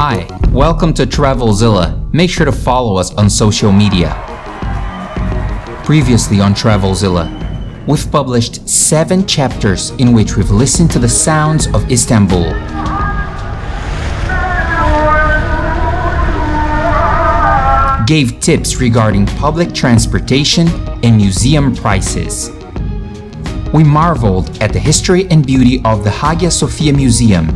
Hi, welcome to Travelzilla. Make sure to follow us on social media. Previously on Travelzilla, we've published 7 chapters in which we've listened to the sounds of Istanbul. Gave tips regarding public transportation and museum prices. We marveled at the history and beauty of the Hagia Sophia Museum.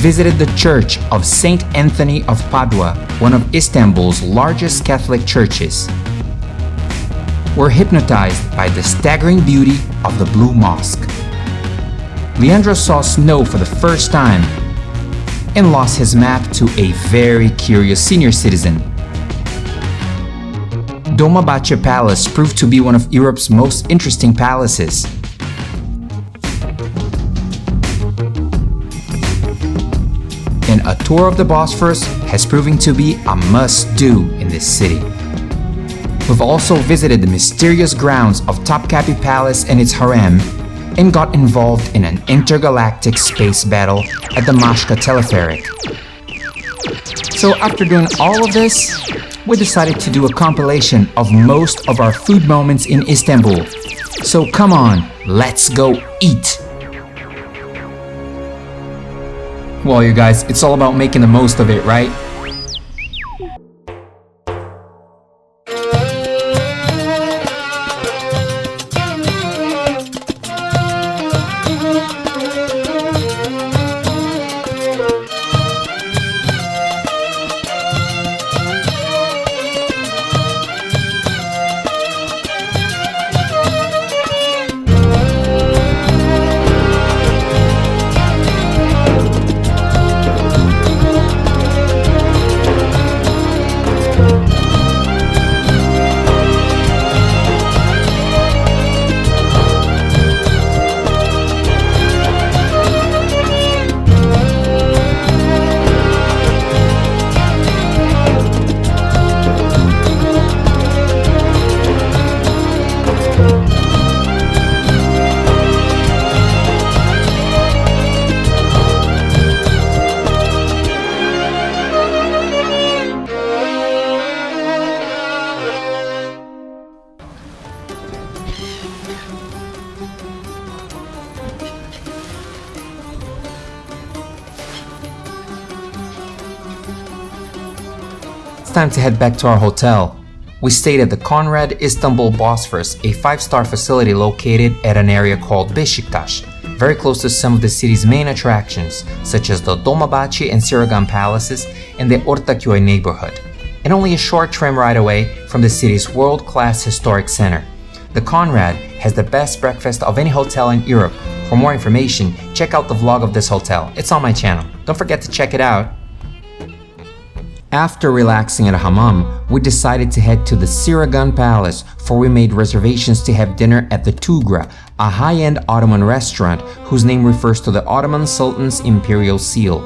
Visited the Church of Saint Anthony of Padua, one of Istanbul's largest Catholic churches. Were hypnotized by the staggering beauty of the Blue Mosque. Leandro saw snow for the first time and lost his map to a very curious senior citizen. Dolmabahce Palace proved to be one of Europe's most interesting palaces. And a tour of the Bosphorus has proven to be a must-do in this city. We've also visited the mysterious grounds of TopKapi Palace and its harem, and got involved in an intergalactic space battle at the Mashka Teleferic. So after doing all of this, we decided to do a compilation of most of our food moments in Istanbul. So come on, let's go eat! Well, you guys, it's all about making the most of it, right? It's time to head back to our hotel. We stayed at the Conrad Istanbul Bosphorus, a 5-star facility located at an area called Beşiktaş, very close to some of the city's main attractions, such as the Dolmabahce and ÇIRAGAN Palaces and the Ortaköy neighborhood, and only a short tram ride away from the city's world-class historic center. The Conrad has the best breakfast of any hotel in Europe. For more information, check out the vlog of this hotel. It's on my channel. Don't forget to check it out. After relaxing at a hammam, we decided to head to the ÇIRAGAN Palace, for we made reservations to have dinner at the TUGRA, a high-end Ottoman restaurant whose name refers to the Ottoman Sultan's imperial seal.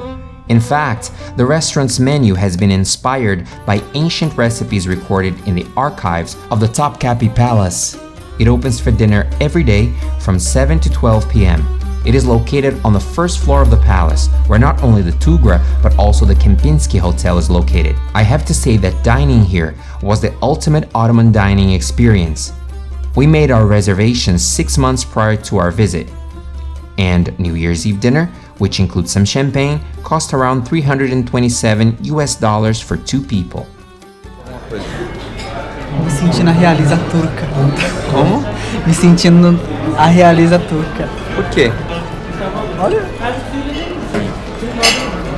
In fact, the restaurant's menu has been inspired by ancient recipes recorded in the archives of the TopKapi Palace. It opens for dinner every day from 7 to 12 p.m. It is located on the first floor of the palace, where not only the TUGRA but also the Kempinski hotel is located. I have to say that dining here was the ultimate Ottoman dining experience. We made our reservations 6 months prior to our visit. And New Year's Eve dinner, which includes some champagne, cost around $327 for 2 people. Me sentindo a Realiza Turca. Como? Me sentindo a Realiza Turca. Por quê? Olha.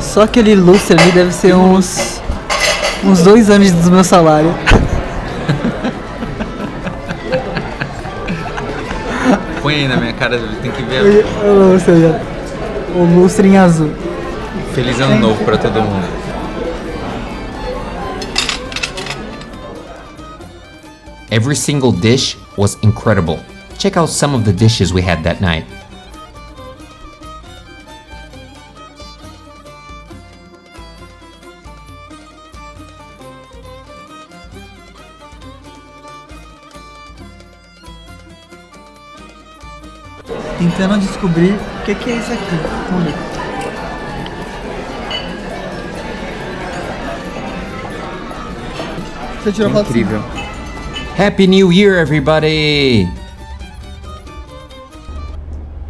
Só aquele lustre ali deve ser uns 2 anos do meu salário. Põe aí na minha cara, tem que ver. O lustre em azul. Feliz ano novo pra todo mundo. Every single dish was incredible. Check out some of the dishes we had that night. tentando descobrir o que é isso aqui. Vamos ver. Você tirou foto? Incrível. Happy New Year, everybody!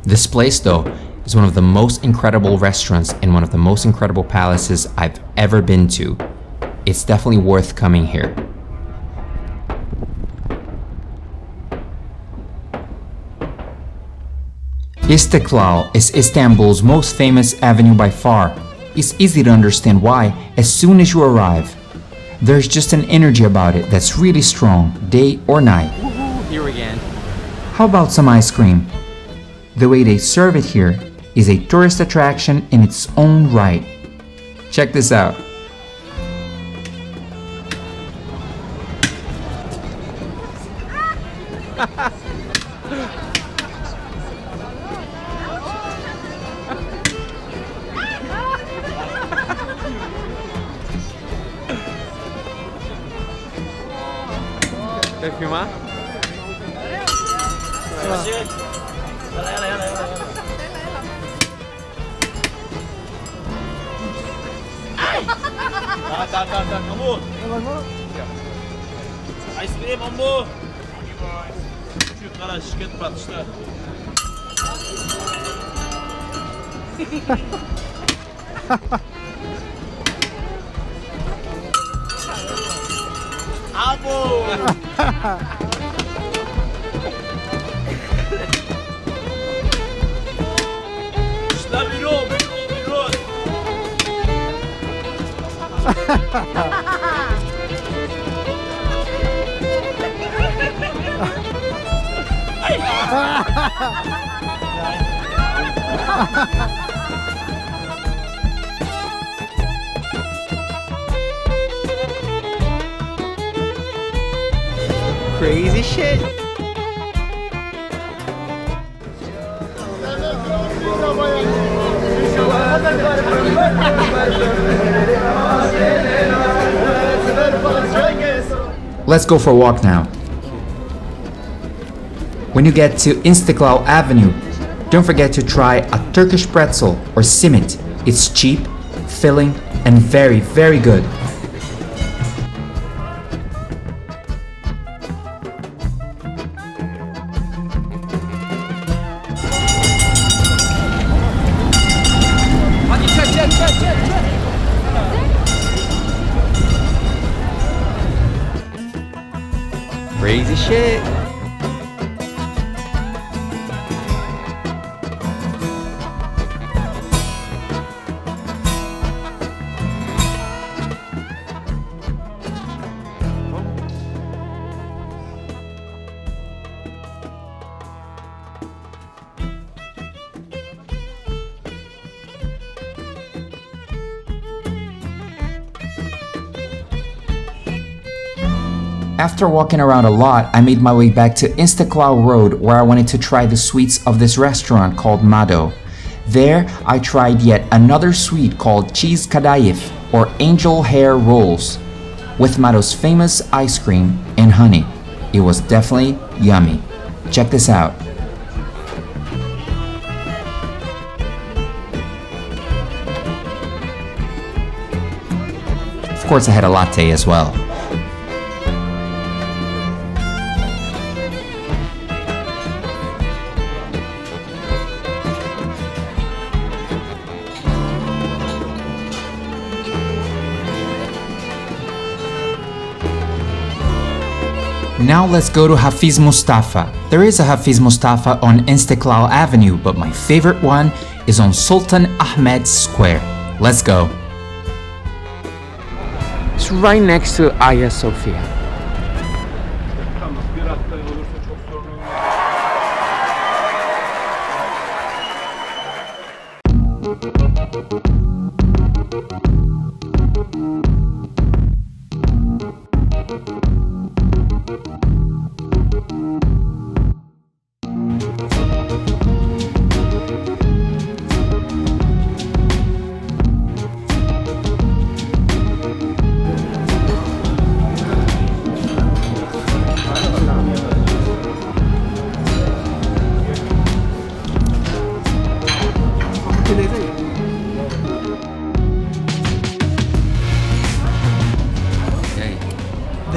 This place, though, is one of the most incredible restaurants and one of the most incredible palaces I've ever been to. It's definitely worth coming here. Istiklal is Istanbul's most famous avenue by far. It's easy to understand why as soon as you arrive. There's just an energy about it that's really strong, day or night. Here again. How about some ice cream? The way they serve it here is a tourist attraction in its own right. Check this out. Quer filmar? Tá, kamu. Ice cream, ambo. Şu kara şirket batışta. Abo. İşte biro. Crazy shit. Let's go for a walk now. When you get to Istiklal Avenue, don't forget to try a Turkish pretzel or simit. It's cheap, filling, and very, very good. Crazy shit. After walking around a lot, I made my way back to Istiklal Road where I wanted to try the sweets of this restaurant called Mado. There, I tried yet another sweet called cheese kadayif or angel hair rolls with Mado's famous ice cream and honey. It was definitely yummy. Check this out. Of course, I had a latte as well. Now let's go to HAFIZ Mustafa. There is a HAFIZ Mustafa on Istiklal Avenue, but my favorite one is on Sultan Ahmed Square. Let's go. It's right next to Hagia Sophia. Bir hafta olursa çok sorun olmaz.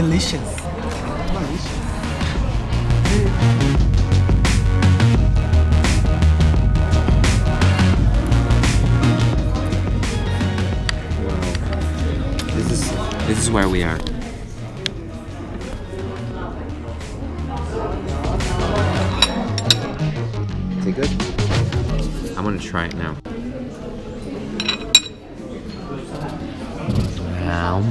Delicious. This is where we are. Is it good? I'm gonna try it now. Wow.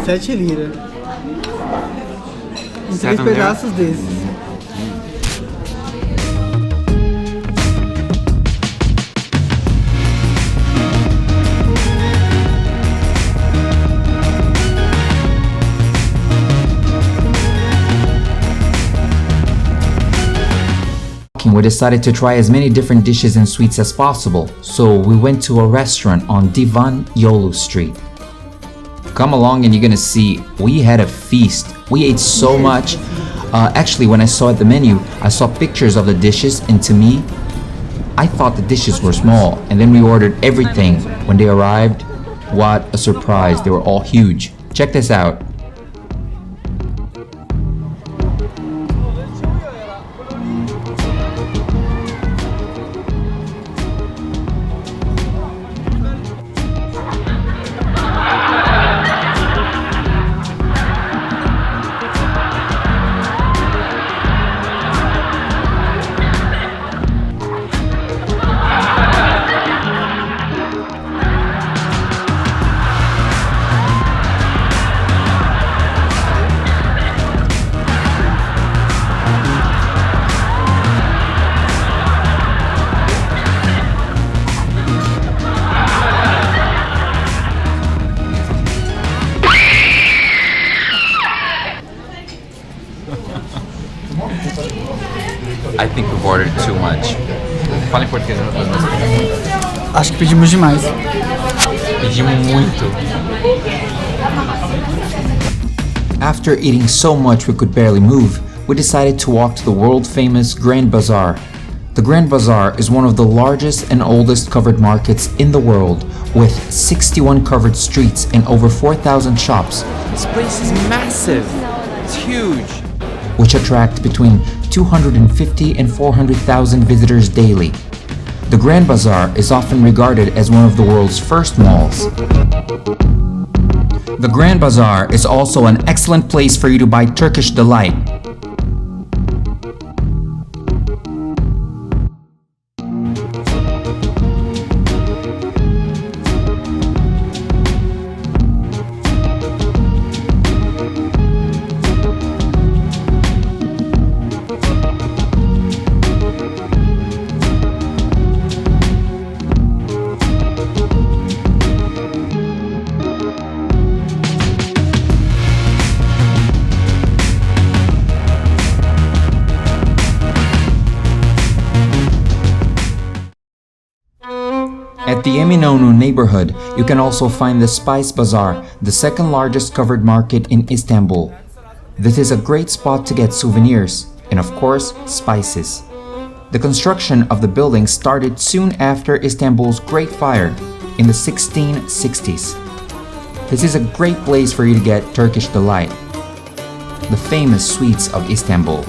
Sete lira. Em 3 7 pedaços desses. We decided to try as many different dishes and sweets as possible, so we went to a restaurant on Divan Yolu Street. Come along and you're gonna see, we had a feast. We ate so much. Actually, when I saw the menu, I saw pictures of the dishes, and to me, I thought the dishes were small, and then we ordered everything. When they arrived, what a surprise, they were all huge. Check this out. I think we've ordered too much. Fala em português, não tô. Acho que pedimos demais. Pedimos muito. After eating so much we could barely move, we decided to walk to the world-famous Grand Bazaar. The Grand Bazaar is one of the largest and oldest covered markets in the world, with 61 covered streets and over 4,000 shops. This place is massive. It's huge. Which attract between 250 and 400,000 visitors daily. The Grand Bazaar is often regarded as one of the world's first malls. The Grand Bazaar is also an excellent place for you to buy Turkish delight. At the Eminönü neighborhood, you can also find the Spice Bazaar, the second largest covered market in Istanbul. This is a great spot to get souvenirs, and of course, spices. The construction of the building started soon after Istanbul's Great Fire in the 1660s. This is a great place for you to get Turkish delight, the famous sweets of Istanbul.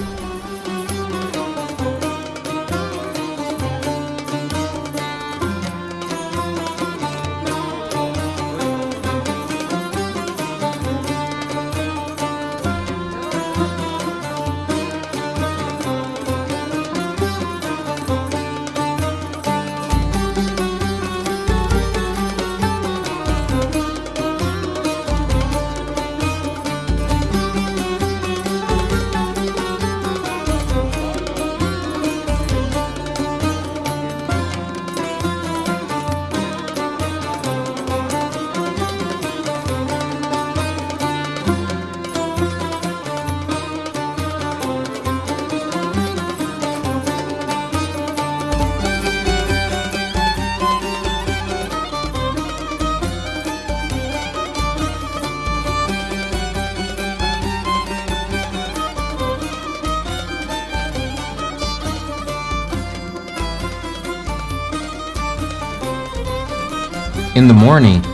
In the morning,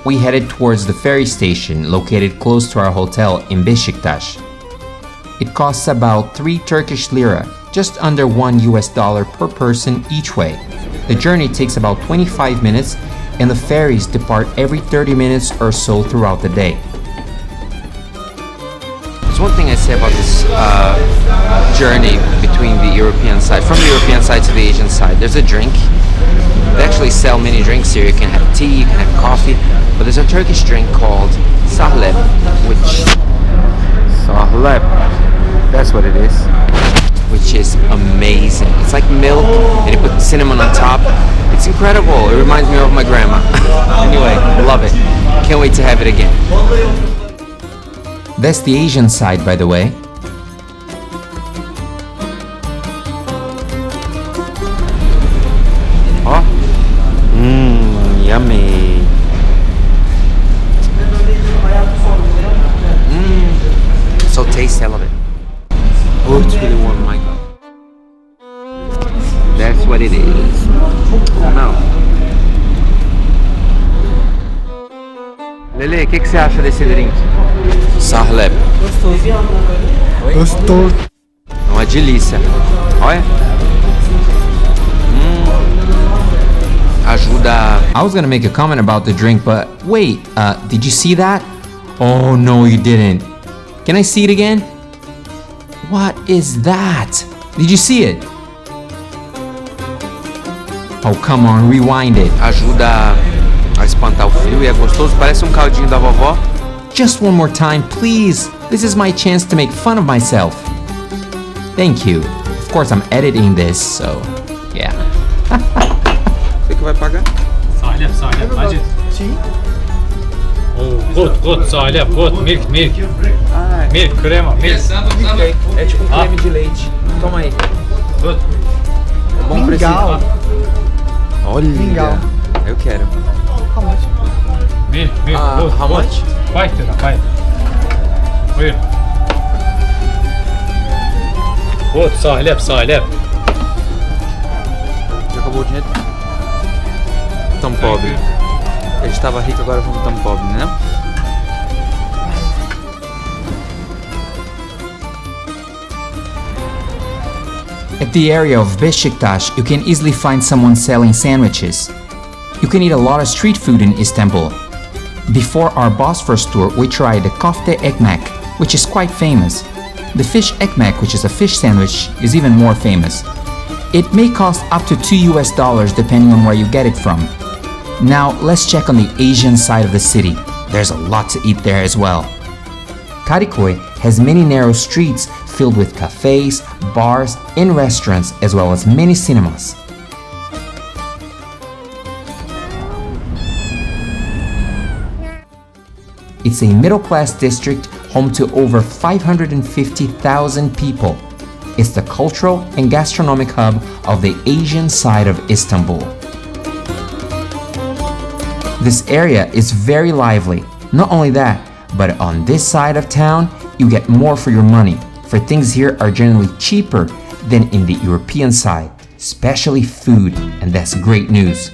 we headed towards the ferry station located close to our hotel in Beşiktaş. It costs about 3 Turkish lira, just under $1 per person each way. The journey takes about 25 minutes and the ferries depart every 30 minutes or so throughout the day. There's one thing I say about this journey between the European side, from the European side to the Asian side. There's a drink. They actually sell many drinks here. You can have tea, you can have coffee, but there's a Turkish drink called Sahlep, Sahlep, that's what it is, which is amazing. It's like milk and you put cinnamon on top. It's incredible. It reminds me of my grandma. Anyway, love it. Can't wait to have it again. That's the Asian side, by the way. Oh, yummy. So tasty, I love it. Oh, it's really warm, my God. That's what it is. Oh, no. Lele, o que você acha desse drink? Sahlep. Gostoso. É uma delícia. Olha. Ajuda. I was gonna make a comment about the drink, but wait, did you see that? Oh no, you didn't. Can I see it again? What is that? Did you see it? Oh, come on, rewind it. Ajuda a espantar o frio e é gostoso, parece caldinho da vovó. Just one more time, please. This is my chance to make fun of myself. Thank you. Of course, I'm editing this, so yeah. Você que vai pagar? Sahlep, acı. Oh, good, Sahlep, good, milk. Milk, crema, milk. É tipo creme de leite. Toma aí. Good. É bom pra Mingau. Olha, Mingau. eu quero. Milk, good. How much? 5 lira, 5. Buyur. Good, Sahlep. Já acabou o dinheiro? Tão pobre. A gente tava rico, agora vamos tão pobre, né? At the area of Beşiktaş, you can easily find someone selling sandwiches. You can eat a lot of street food in Istanbul. Before our Bosphorus tour, we tried the Köfte Ekmek, which is quite famous. The fish ekmek, which is a fish sandwich, is even more famous. It may cost up to $2 depending on where you get it from. Now let's check on the Asian side of the city. There's a lot to eat there as well. Kadıköy has many narrow streets filled with cafes, bars, and restaurants, as well as many cinemas. It's a middle-class district home to over 550,000 people. It's the cultural and gastronomic hub of the Asian side of Istanbul. This area is very lively. Not only that, but on this side of town, you get more for your money, for things here are generally cheaper than in the European side, especially food, and that's great news.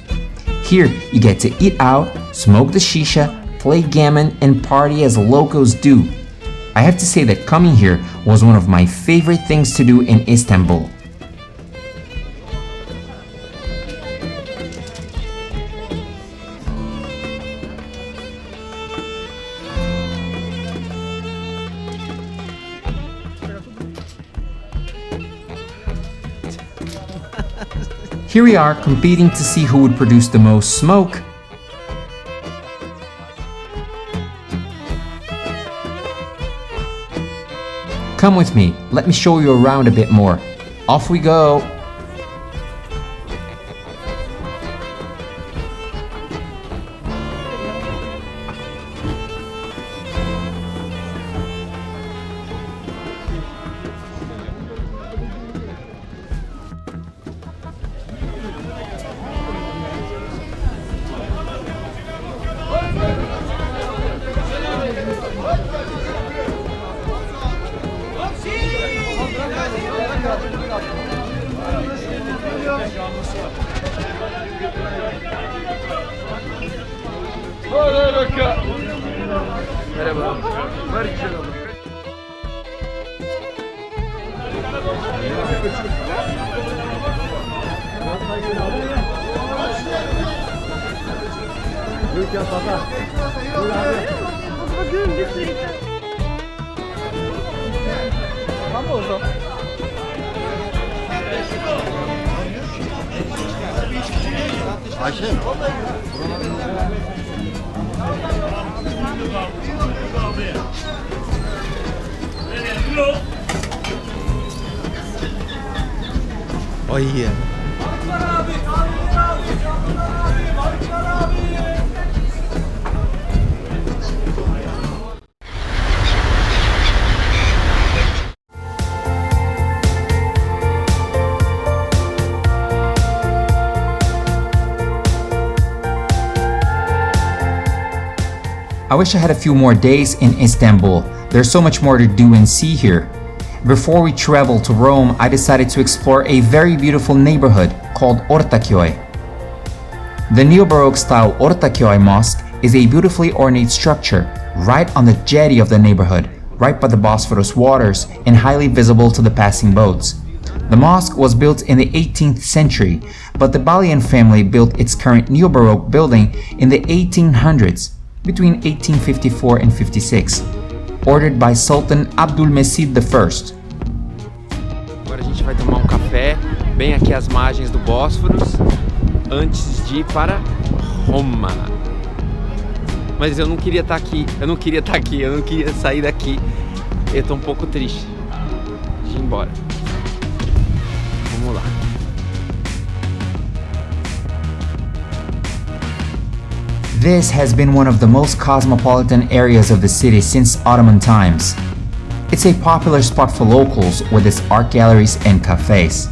Here, you get to eat out, smoke the shisha, play gammon, and party as locals do. I have to say that coming here was one of my favorite things to do in Istanbul. Here we are competing to see who would produce the most smoke. Come with me, let me show you around a bit more. Off we go! Famoso. Ayşe. Ay ya. I wish I had a few more days in Istanbul. There's so much more to do and see here. Before we traveled to Rome, I decided to explore a very beautiful neighborhood called Ortaköy. The neo-Baroque style Ortaköy Mosque is a beautifully ornate structure right on the jetty of the neighborhood, right by the Bosphorus waters and highly visible to the passing boats. The mosque was built in the 18th century, but the Balian family built its current neo-Baroque building in the 1800s, between 1854 and 56, ordered by Sultan Abdülmecid I. Agora a gente vai tomar um café bem aqui às margens do Bósforos antes de ir para Roma. Mas eu não queria estar aqui, eu não queria sair daqui. Eu tô um pouco triste de ir embora. Vamos lá. This has been one of the most cosmopolitan areas of the city since Ottoman times. It's a popular spot for locals with its art galleries and cafes.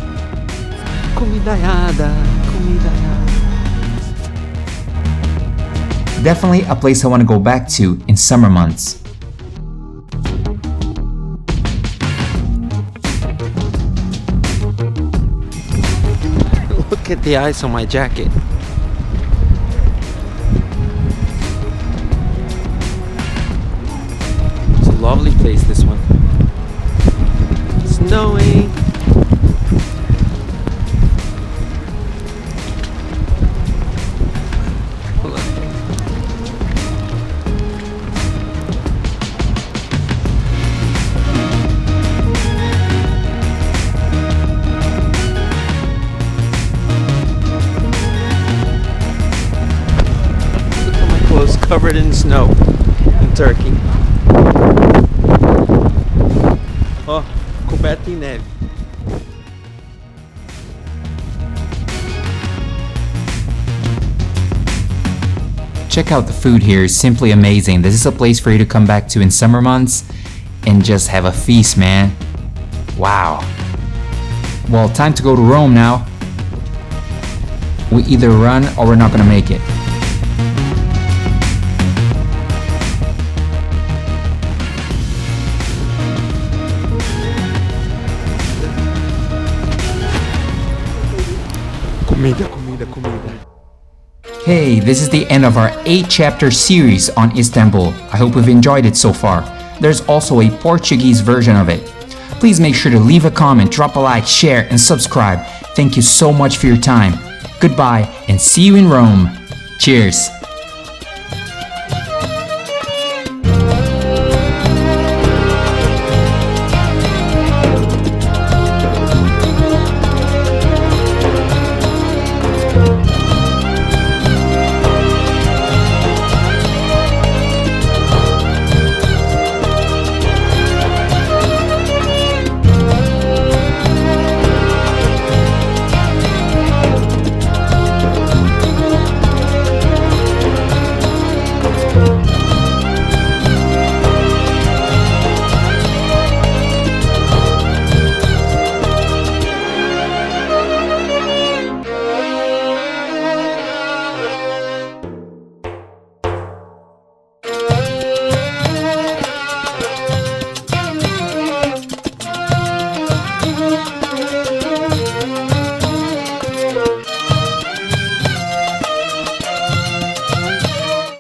Comidaiada. Definitely a place I want to go back to in summer months. Look at the ice on my jacket. It's a lovely place, this one. Snowing. Hold on. Look at my clothes covered in snow in Turkey. Oh, coberto em neve. Check out the food here, it's simply amazing. This is a place for you to come back to in summer months and just have a feast, man. Wow. Well, time to go to Rome now. We either run or we're not gonna make it. Comida. Hey, this is the end of our 8-chapter series on Istanbul. I hope you've enjoyed it so far. There's also a Portuguese version of it. Please make sure to leave a comment, drop a like, share, and subscribe. Thank you so much for your time. Goodbye, and see you in Rome. Cheers!